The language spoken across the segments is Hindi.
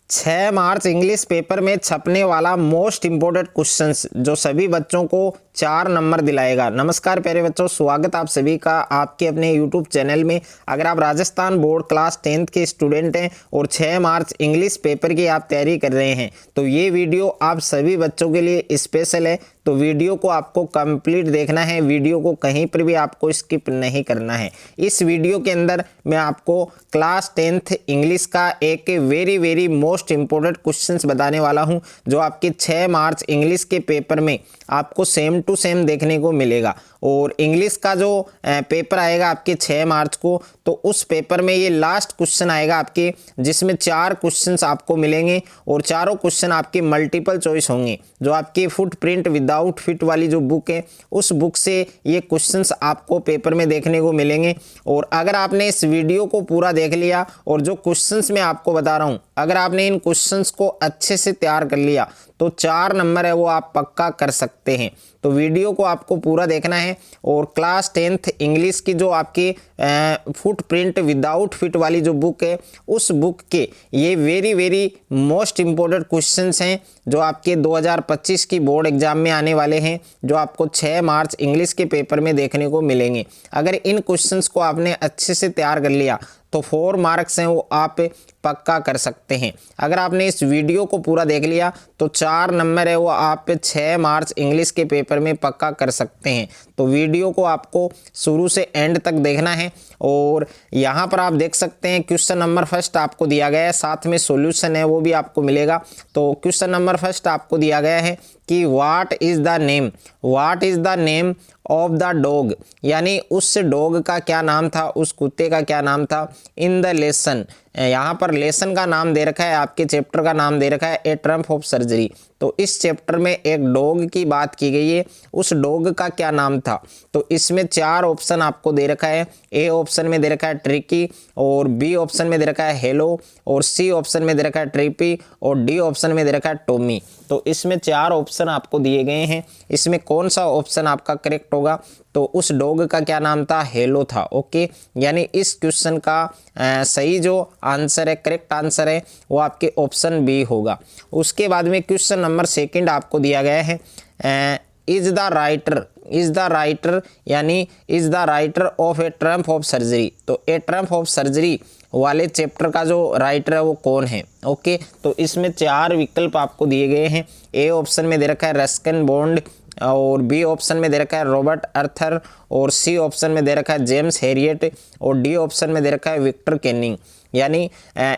6 मार्च इंग्लिश पेपर में छपने वाला मोस्ट इम्पोर्टेंट क्वेश्चंस जो सभी बच्चों को 4 नंबर दिलाएगा। नमस्कार प्यारे बच्चों, स्वागत आप सभी का आपके अपने YouTube चैनल में। अगर आप राजस्थान बोर्ड क्लास 10th के स्टूडेंट हैं और 6 मार्च इंग्लिश पेपर की आप तैयारी कर रहे हैं तो ये वीडियो आप सभी बच्चों के लिए स्पेशल है। तो वीडियो को आपको कंप्लीट देखना है, वीडियो को कहीं पर भी आपको स्किप नहीं करना है। इस वीडियो के अंदर मैं आपको क्लास 10th इंग्लिश का एक वेरी मोस्ट इम्पोर्टेंट क्वेश्चंस बताने वाला हूं जो आपके 6 मार्च इंग्लिश के पेपर में आपको सेम टू सेम देखने को मिलेगा। और इंग्लिश का जो पेपर आएगा आपके 6 मार्च को, तो उस पेपर में ये लास्ट क्वेश्चन आएगा आपके, जिसमें 4 क्वेश्चंस आपको मिलेंगे और चारों क्वेश्चन आपके मल्टीपल चॉइस होंगे। जो आपकी फुटप्रिंट विदाउट फिट वाली जो बुक है उस बुक से ये क्वेश्चंस आपको पेपर में देखने को मिलेंगे। और अगर आपने इस वीडियो को पूरा देख लिया और जो क्वेश्चंस मैं आपको बता रहा हूँ, अगर आपने इन क्वेश्चंस को अच्छे से तैयार कर लिया तो 4 नंबर है वो आप पक्का कर सकते हैं। तो वीडियो को आपको पूरा देखना है और क्लास 10th इंग्लिश की जो आपकी फुटप्रिंट विदाउट फिट वाली जो बुक है उस बुक के ये वेरी मोस्ट इम्पोर्टेंट क्वेश्चंस हैं जो आपके 2025 की बोर्ड एग्जाम में आने वाले हैं, जो आपको 6 मार्च इंग्लिश के पेपर में देखने को मिलेंगे। अगर इन क्वेश्चंस को आपने अच्छे से तैयार कर लिया तो 4 मार्क्स हैं वो आप पक्का कर सकते हैं। अगर आपने इस वीडियो को पूरा देख लिया तो 4 नंबर है वो आप 6 मार्च इंग्लिश के पेपर में पक्का कर सकते हैं। तो वीडियो को आपको शुरू से एंड तक देखना है। और यहाँ पर आप देख सकते हैं क्वेश्चन नंबर फर्स्ट आपको दिया गया है, साथ में सॉल्यूशन है वो भी आपको मिलेगा। तो क्वेश्चन नंबर फर्स्ट आपको दिया गया है कि what is the name of the dog, यानी उस डॉग का क्या नाम था, उस कुत्ते का क्या नाम था इन द लेसन। यहाँ पर लेसन का नाम दे रखा है, आपके चैप्टर का नाम दे रखा है ए ट्रम्प ऑफ सर्जरी। तो इस चैप्टर में एक डॉग की बात की गई है, उस डॉग का क्या नाम था। तो इसमें 4 ऑप्शन आपको दे रखा है। ए ऑप्शन में दे रखा है ट्रिकी, और बी ऑप्शन में दे रखा है हेलो, और सी ऑप्शन में दे रखा है ट्रिपी, और डी ऑप्शन में दे रखा है टॉमी। तो इसमें 4 ऑप्शन आपको दिए गए हैं, इसमें कौन सा ऑप्शन आपका करेक्ट होगा। तो उस डॉग का क्या नाम था, हेलो था। ओके, यानी इस क्वेश्चन का सही जो आंसर है, करेक्ट आंसर है वो आपके ऑप्शन बी होगा। उसके बाद में क्वेश्चन नंबर सेकंड आपको दिया गया है इज द राइटर यानी is the writer of A Trump of surgery. तो ए ट्रम्प ऑफ सर्जरी वाले चैप्टर का जो राइटर है वो कौन है। ओके, तो इसमें 4 विकल्प आपको दिए गए हैं। ए ऑप्शन में दे रखा है रस्किन बॉन्ड, और बी ऑप्शन में दे रखा है रॉबर्ट अर्थर, और सी ऑप्शन में दे रखा है जेम्स हैरियट, और डी ऑप्शन में दे रखा है विक्टर केनिंग। यानी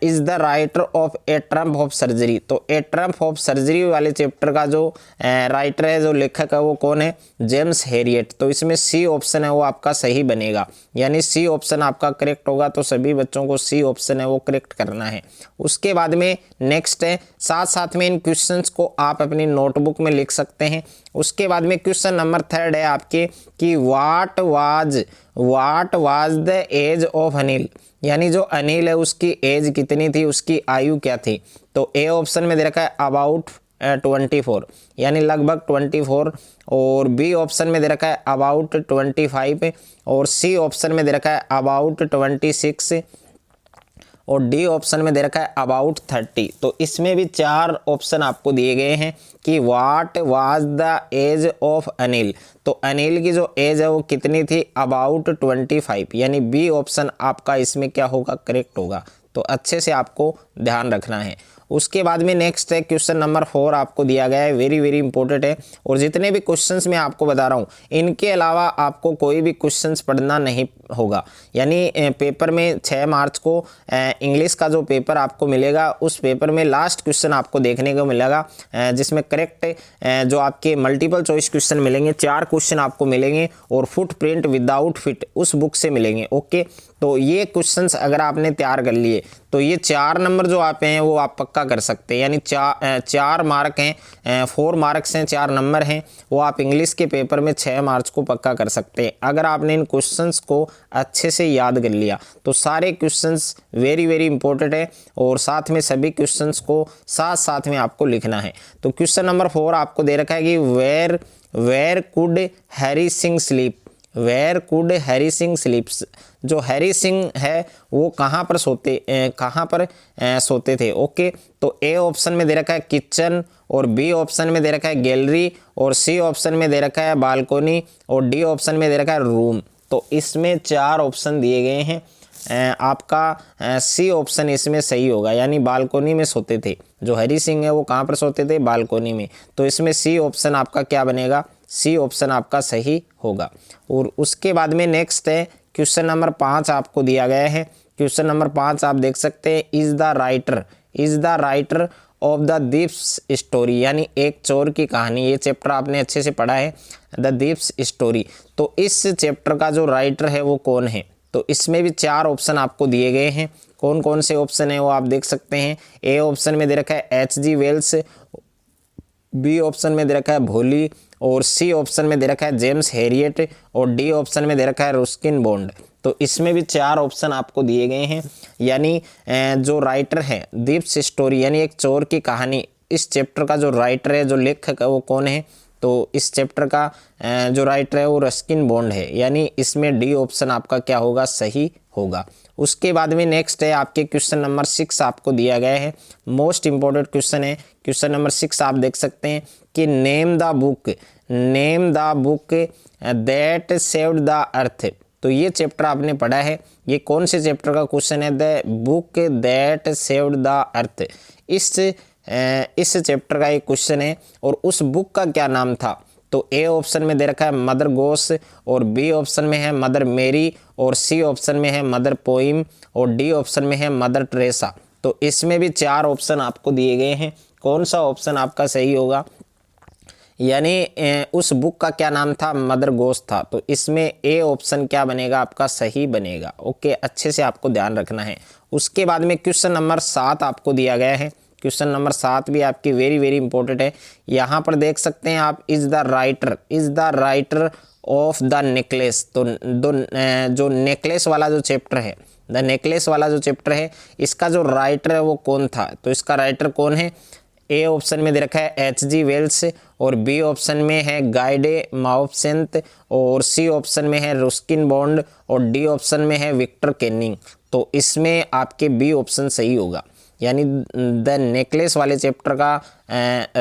is the writer of A Trump of surgery. तो ए ट्रम्प ऑफ सर्जरी वाले चैप्टर का जो राइटर है, जो लेखक है वो कौन है, जेम्स हैरियट। तो इसमें सी ऑप्शन है वो आपका सही बनेगा, यानी सी ऑप्शन आपका करेक्ट होगा। तो सभी बच्चों को सी ऑप्शन है वो करेक्ट करना है। उसके बाद में नेक्स्ट है, साथ में इन क्वेश्चंस को आप अपनी नोटबुक में लिख सकते हैं। उसके बाद में क्वेश्चन नंबर थर्ड है आपके कि what was the age of Anil, यानी जो अनिल है उसकी एज कितनी थी, उसकी आयु क्या थी। तो ए ऑप्शन में दे रखा है अबाउट 24, यानी लगभग 24, और बी ऑप्शन में दे रखा है अबाउट 25, और सी ऑप्शन में दे रखा है अबाउट 26, और डी ऑप्शन में दे रखा है अबाउट 30। तो इसमें भी 4 ऑप्शन आपको दिए गए हैं कि what was the age of Anil. तो अनिल की जो एज है वो कितनी थी, अबाउट 25, यानी बी ऑप्शन आपका इसमें क्या होगा, करेक्ट होगा। तो अच्छे से आपको ध्यान रखना है। उसके बाद में नेक्स्ट है क्वेश्चन नंबर 4 आपको दिया गया है, वेरी इंपॉर्टेंट है। और जितने भी क्वेश्चंस मैं आपको बता रहा हूँ इनके अलावा आपको कोई भी क्वेश्चंस पढ़ना नहीं होगा। यानी पेपर में 6 मार्च को इंग्लिश का जो पेपर आपको मिलेगा उस पेपर में लास्ट क्वेश्चन आपको देखने को मिलेगा, जिसमें करेक्ट जो आपके मल्टीपल चॉइस क्वेश्चन मिलेंगे, 4 क्वेश्चन आपको मिलेंगे, और फुटप्रिंट विदाउट फिट उस बुक से मिलेंगे। ओके, तो ये क्वेश्चंस अगर आपने तैयार कर लिए तो ये 4 नंबर जो आप हैं वो आप पक्का कर सकते हैं। यानी 4 मार्क हैं, 4 मार्क्स हैं, 4 नंबर हैं, वो आप इंग्लिश के पेपर में 6 मार्च को पक्का कर सकते हैं। अगर आपने इन क्वेश्चंस को अच्छे से याद कर लिया तो सारे क्वेश्चंस वेरी इंपॉर्टेंट है, और साथ में सभी क्वेश्चंस को साथ में आपको लिखना है। तो क्वेश्चन नंबर 4 आपको दे रखा है कि where could Harry Singh sleep, where could Harry Singh sleeps, जो हैरी सिंह है वो कहाँ पर सोते थे। ओके, तो ए ऑप्शन में दे रखा है किचन, और बी ऑप्शन में दे रखा है गैलरी, और सी ऑप्शन में दे रखा है बालकोनी, और डी ऑप्शन में दे रखा है रूम। तो इसमें 4 ऑप्शन दिए गए हैं, आपका सी ऑप्शन इसमें सही होगा, यानी बालकोनी में सोते थे। जो हरी सिंह है वो कहाँ पर सोते थे, बालकोनी में। तो इसमें सी ऑप्शन आपका क्या बनेगा, सी ऑप्शन आपका सही होगा। और उसके बाद में नेक्स्ट है क्वेश्चन नंबर 5 आपको दिया गया है। क्वेश्चन नंबर 5 आप देख सकते हैं, is the writer of the Deep's story, यानी एक चोर की कहानी। ये चैप्टर आपने अच्छे से पढ़ा है, द दीप्स स्टोरी। तो इस चैप्टर का जो राइटर है वो कौन है, तो इसमें भी 4 ऑप्शन आपको दिए गए हैं। कौन कौन से ऑप्शन है वो आप देख सकते हैं। ए ऑप्शन में दे रखा है H.G. वेल्स, बी ऑप्शन में दे रखा है भोली, और सी ऑप्शन में दे रखा है जेम्स हैरियट, और डी ऑप्शन में दे रखा है रुस्किन बॉन्ड। तो इसमें भी 4 ऑप्शन आपको दिए गए हैं, यानी जो राइटर है दीप्स स्टोरी यानी एक चोर की कहानी, इस चैप्टर का जो राइटर है, जो लेखक है वो कौन है, तो इस चैप्टर का जो राइटर है वो रस्किन बॉन्ड है, यानी इसमें डी ऑप्शन आपका क्या होगा, सही होगा। उसके बाद में नेक्स्ट है आपके क्वेश्चन नंबर 6 आपको दिया गया है, मोस्ट इंपॉर्टेंट क्वेश्चन है। क्वेश्चन नंबर 6 आप देख सकते हैं कि name the book that saved the earth. तो ये चैप्टर आपने पढ़ा है, ये कौन से चैप्टर का क्वेश्चन है, the book that saved the earth. इस चैप्टर का एक क्वेश्चन है, और उस बुक का क्या नाम था। तो ए ऑप्शन में दे रखा है मदर गोस, और बी ऑप्शन में है मदर मेरी, और सी ऑप्शन में है मदर पोइम, और डी ऑप्शन में है मदर ट्रेसा। तो इसमें भी 4 ऑप्शन आपको दिए गए हैं, कौन सा ऑप्शन आपका सही होगा, यानी उस बुक का क्या नाम था, मदर गोस था। तो इसमें ए ऑप्शन क्या बनेगा, आपका सही बनेगा। ओके, अच्छे से आपको ध्यान रखना है। उसके बाद में क्वेश्चन नंबर 7 आपको दिया गया है। क्वेश्चन नंबर 7 भी आपकी वेरी वेरी इंपॉर्टेंट है। यहाँ पर देख सकते हैं आप, is the writer of the necklace. तो जो नेकलेस वाला जो चैप्टर है, द नेकलेस वाला जो चैप्टर है, इसका जो राइटर है वो कौन था। तो इसका राइटर कौन है, ए ऑप्शन में दे रखा है H.G. वेल्स, और बी ऑप्शन में है गाइडे माउपसेंट, और सी ऑप्शन में है रुस्किन बॉन्ड, और डी ऑप्शन में है विक्टर केनिंग। तो इसमें आपके बी ऑप्शन सही होगा, यानी द नेकलेस वाले चैप्टर का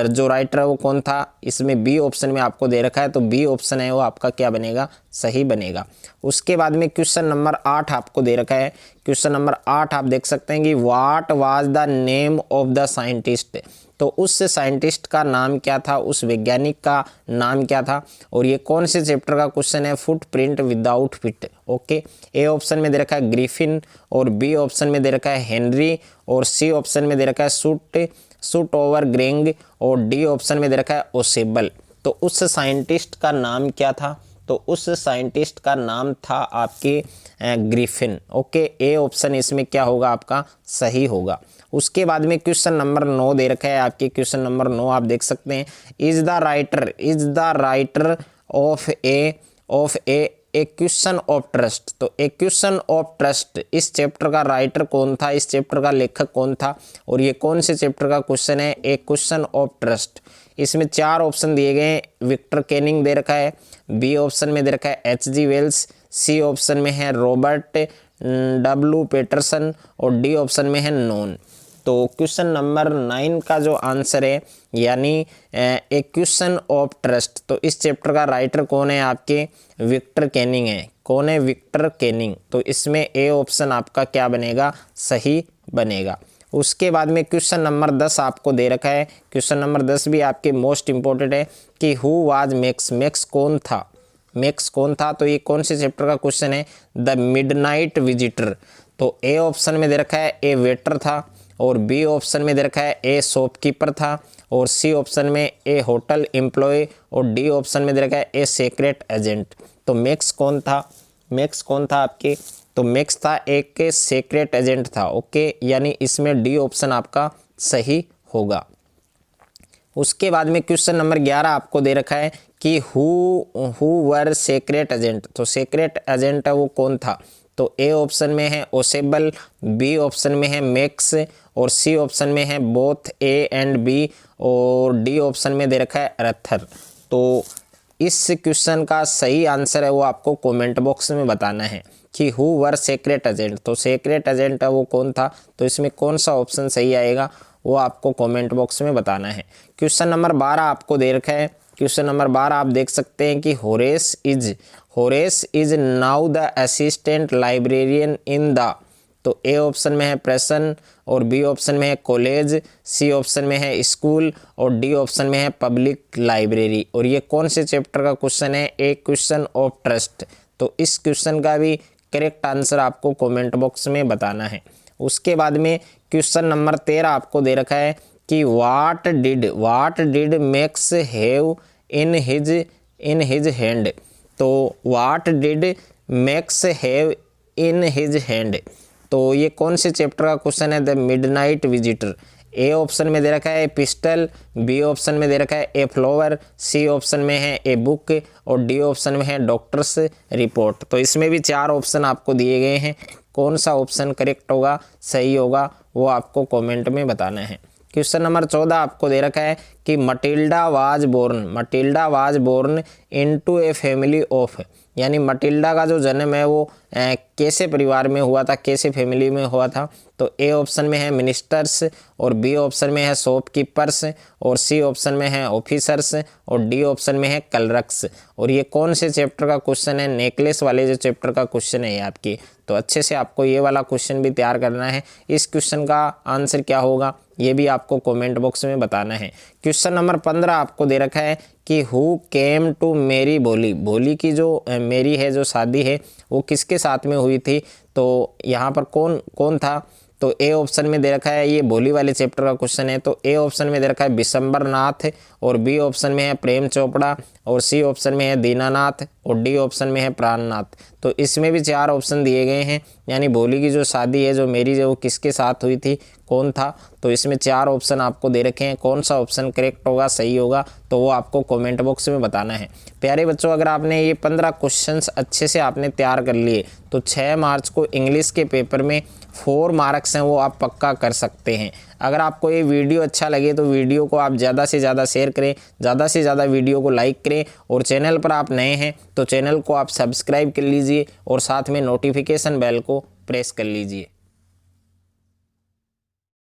जो राइटर है वो कौन था, इसमें बी ऑप्शन में आपको दे रखा है। तो बी ऑप्शन है वो आपका क्या बनेगा, सही बनेगा। उसके बाद में क्वेश्चन नंबर 8 आपको दे रखा है। क्वेश्चन नंबर 8 आप देख सकते हैं कि what was the name of the scientist. तो उस साइंटिस्ट का नाम क्या था, उस वैज्ञानिक का नाम क्या था, और ये कौन से चैप्टर का क्वेश्चन है, फुटप्रिंट विदाउट फीट। ओके, ए ऑप्शन में दे रखा है ग्रिफिन, और बी ऑप्शन में दे रखा है हेनरी, और सी ऑप्शन में दे रखा है सूट ओवर ग्रेंग, और डी ऑप्शन में दे रखा है ओसेबल। तो उस साइंटिस्ट का नाम क्या था, तो उस साइंटिस्ट का नाम था आपके ग्रिफिन। ओके, ए ऑप्शन इसमें क्या होगा, आपका सही होगा। उसके बाद में क्वेश्चन नंबर 9 दे रखा है आपके। क्वेश्चन नंबर 9 आप देख सकते हैं, is the writer of A question of trust. तो ए क्वेश्चन ऑफ ट्रस्ट, इस चैप्टर का राइटर कौन था, इस चैप्टर का लेखक कौन था, और ये कौन से चैप्टर का क्वेश्चन है, ए क्वेश्चन ऑफ ट्रस्ट। इसमें 4 ऑप्शन दिए गए हैं, विक्टर केनिंग दे रखा है, बी ऑप्शन में दे रखा है H.G. वेल्स, सी ऑप्शन में है रॉबर्ट W. पेटरसन, और डी ऑप्शन में है नॉन। तो क्वेश्चन नंबर 9 का जो आंसर है, यानी ए क्वेश्चन ऑफ ट्रस्ट, तो इस चैप्टर का राइटर कौन है, आपके विक्टर केनिंग है। कौन है, विक्टर केनिंग। तो इसमें ए ऑप्शन आपका क्या बनेगा, सही बनेगा। उसके बाद में क्वेश्चन नंबर 10 आपको दे रखा है। क्वेश्चन नंबर 10 भी आपके मोस्ट इंपॉर्टेंट है कि हु वाज मैक्स कौन था। तो ये कौन से चैप्टर का क्वेश्चन है, द मिडनाइट विजिटर। तो ए ऑप्शन में दे रखा है ए वेटर था, और बी ऑप्शन में दे रखा है ए शॉपकीपर था, और सी ऑप्शन में ए होटल एम्प्लॉय, और डी ऑप्शन में दे रखा है ए सीक्रेट एजेंट। तो मैक्स कौन था आपके, तो मैक्स था एक सीक्रेट एजेंट था। ओके, यानी इसमें डी ऑप्शन आपका सही होगा। उसके बाद में क्वेश्चन नंबर 11 आपको दे रखा है कि हु वर सीक्रेट एजेंट। तो सीक्रेट एजेंट है वो कौन था, तो ए ऑप्शन में है ओसेबल, बी ऑप्शन में है मैक्स, और सी ऑप्शन में है बोथ ए एंड बी, और डी ऑप्शन में दे रखा है अर्थर। तो इस क्वेश्चन का सही आंसर है वो आपको कमेंट बॉक्स में बताना है कि हु वर सीक्रेट एजेंट। तो सीक्रेट एजेंट है वो कौन था, तो इसमें कौन सा ऑप्शन सही आएगा वो आपको कमेंट बॉक्स में बताना है। क्वेश्चन नंबर 12 आपको दे रखा है। क्वेश्चन नंबर 12 आप देख सकते हैं कि Horace is now the assistant librarian in the, तो ए ऑप्शन में है प्रेसन और बी ऑप्शन में है कॉलेज, सी ऑप्शन में है स्कूल और डी ऑप्शन में है पब्लिक लाइब्रेरी। और ये कौन से चैप्टर का क्वेश्चन है, ए क्वेश्चन ऑफ ट्रस्ट। तो इस क्वेश्चन का भी करेक्ट आंसर आपको कमेंट बॉक्स में बताना है। उसके बाद में क्वेश्चन नंबर 13 आपको दे रखा है कि what did Max have in his hand. तो what did Max have in his hand, तो ये कौन से चैप्टर का क्वेश्चन है, the midnight visitor. A option में दे रखा है पिस्टल, बी ऑप्शन में दे रखा है ए फ्लावर, सी ऑप्शन में है ए बुक और डी ऑप्शन में है डॉक्टर्स रिपोर्ट। तो इसमें भी 4 ऑप्शन आपको दिए गए हैं, कौन सा ऑप्शन करेक्ट होगा, सही होगा, वो आपको कमेंट में बताना है। क्वेश्चन नंबर 14 आपको दे रखा है कि Matilda was born into a family of, यानी मटिल्डा का जो जन्म है वो कैसे परिवार में हुआ था, कैसे फैमिली में हुआ था। तो ए ऑप्शन में है मिनिस्टर्स और बी ऑप्शन में है शॉपकीपर्स और सी ऑप्शन में है ऑफिसर्स और डी ऑप्शन में है क्लर्क्स। और ये कौन से चैप्टर का क्वेश्चन है, नेकलेस वाले जो चैप्टर का क्वेश्चन है ये आपकी। तो अच्छे से आपको ये वाला क्वेश्चन भी तैयार करना है। इस क्वेश्चन का आंसर क्या होगा ये भी आपको कमेंट बॉक्स में बताना है। क्वेश्चन नंबर 15 आपको दे रखा है कि हु केम टू मैरी भोली की जो मेरी है जो शादी है वो किसके साथ में हुई थी। तो यहाँ पर कौन था, तो ए ऑप्शन में दे रखा है, ये भोली वाले चैप्टर का क्वेश्चन है। तो ए ऑप्शन में दे रखा है बिशंबर नाथ और बी ऑप्शन में है प्रेम चोपड़ा और सी ऑप्शन में है दीनानाथ और डी ऑप्शन में है प्राणनाथ। तो इसमें भी 4 ऑप्शन दिए गए हैं, यानी भोली की जो शादी है जो मेरी जो किसके साथ हुई थी, कौन था। तो इसमें 4 ऑप्शन आपको दे रखे हैं, कौन सा ऑप्शन करेक्ट होगा, सही होगा, तो वो आपको कमेंट बॉक्स में बताना है। प्यारे बच्चों, अगर आपने ये 15 क्वेश्चंस अच्छे से आपने तैयार कर लिए तो 6 मार्च को इंग्लिश के पेपर में 4 मार्क्स हैं वो आप पक्का कर सकते हैं। अगर आपको ये वीडियो अच्छा लगे तो वीडियो को आप ज़्यादा से ज़्यादा शेयर करें, ज़्यादा से ज़्यादा वीडियो को लाइक करें और चैनल पर आप नए हैं तो चैनल को आप सब्सक्राइब कर लीजिए और साथ में नोटिफिकेशन बेल को प्रेस कर लीजिए।